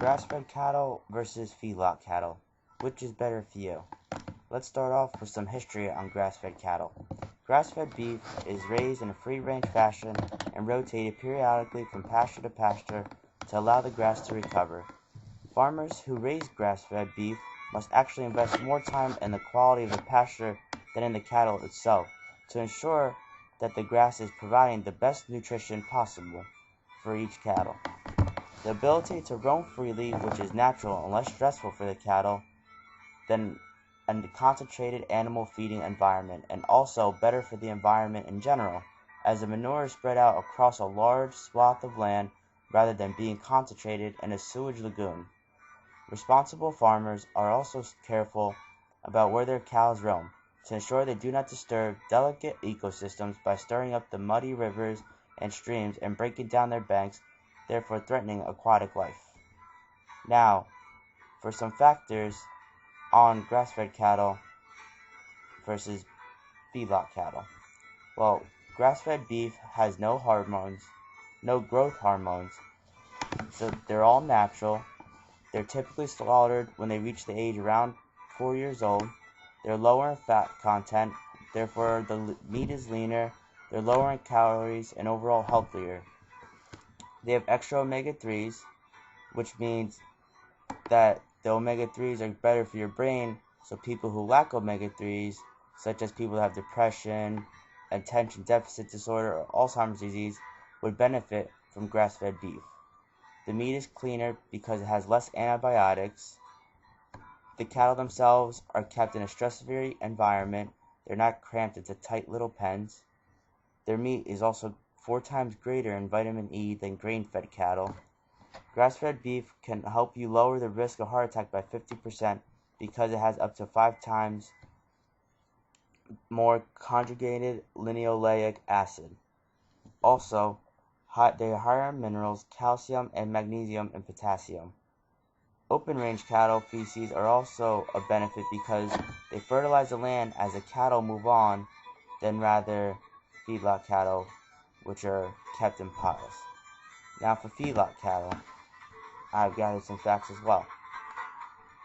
Grass-fed cattle versus feedlot cattle. Which is better for you? Let's start off with some history on grass-fed cattle. Grass-fed beef is raised in a free-range fashion and rotated periodically from pasture to pasture to allow the grass to recover. Farmers who raise grass-fed beef must actually invest more time in the quality of the pasture than in the cattle itself to ensure that the grass is providing the best nutrition possible for each cattle. The ability to roam freely, which is natural and less stressful for the cattle than a concentrated animal feeding environment, and also better for the environment in general, as the manure is spread out across a large swath of land rather than being concentrated in a sewage lagoon. Responsible farmers are also careful about where their cows roam, to ensure they do not disturb delicate ecosystems by stirring up the muddy rivers and streams and breaking down their banks, therefore threatening aquatic life. Now, for some factors on grass-fed cattle versus feedlot cattle. Well, grass-fed beef has no growth hormones, so they're all natural. They're typically slaughtered when they reach the age around 4 years old. They're lower in fat content, therefore the meat is leaner. They're lower in calories and overall healthier. They have extra omega-3s, which means that the omega-3s are better for your brain, so people who lack omega-3s, such as people who have depression, attention deficit disorder, or Alzheimer's disease, would benefit from grass-fed beef. The meat is cleaner because it has less antibiotics. The cattle themselves are kept in a stress-free environment. They're not cramped into tight little pens. Their meat is also 4 times greater in vitamin E than grain-fed cattle. Grass-fed beef can help you lower the risk of heart attack by 50% because it has up to 5 times more conjugated linoleic acid. Also, they are higher in minerals, calcium, and magnesium and potassium. Open-range cattle feces are also a benefit because they fertilize the land as the cattle move on, than rather feedlot cattle, which are kept in piles. Now for feedlot cattle, I've gathered some facts as well.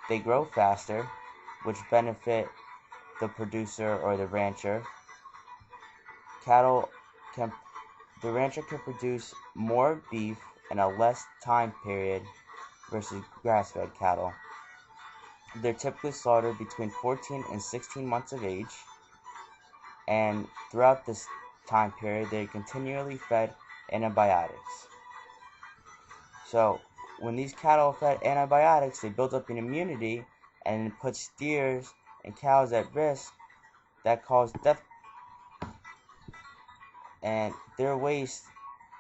They grow faster, which benefit the producer or the rancher. The rancher can produce more beef in a less time period versus grass-fed cattle. They're typically slaughtered between 14 and 16 months of age, and throughout this time period, they're continually fed antibiotics. So, when these cattle are fed antibiotics, they build up an immunity, and it puts steers and cows at risk that cause death. And their waste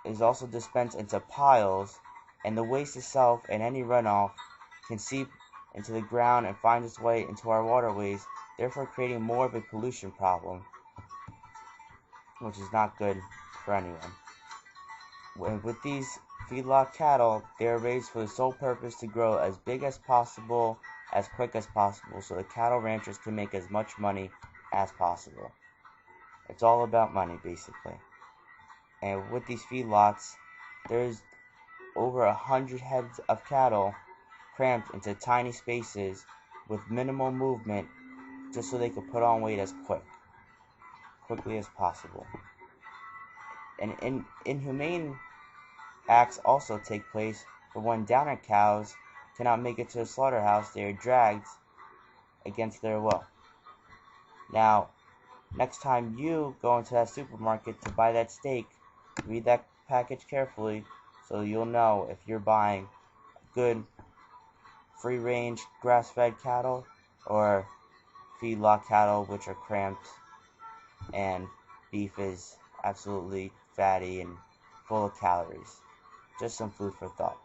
is also dispensed into piles, and the waste itself and any runoff can seep into the ground and find its way into our waterways, therefore creating more of a pollution problem, which is not good for anyone. With these feedlot cattle, they are raised for the sole purpose to grow as big as possible, as quick as possible, so the cattle ranchers can make as much money as possible. It's all about money, basically. And with these feedlots, there's over 100 heads of cattle cramped into tiny spaces with minimal movement, just so they could put on weight as quickly as possible. And inhumane acts also take place for when downer cows cannot make it to the slaughterhouse. They are dragged against their will. Now, next time you go into that supermarket to buy that steak, read that package carefully so you'll know if you're buying good free-range grass-fed cattle or feedlot cattle, which are cramped, and beef is absolutely fatty and full of calories. Just some food for thought.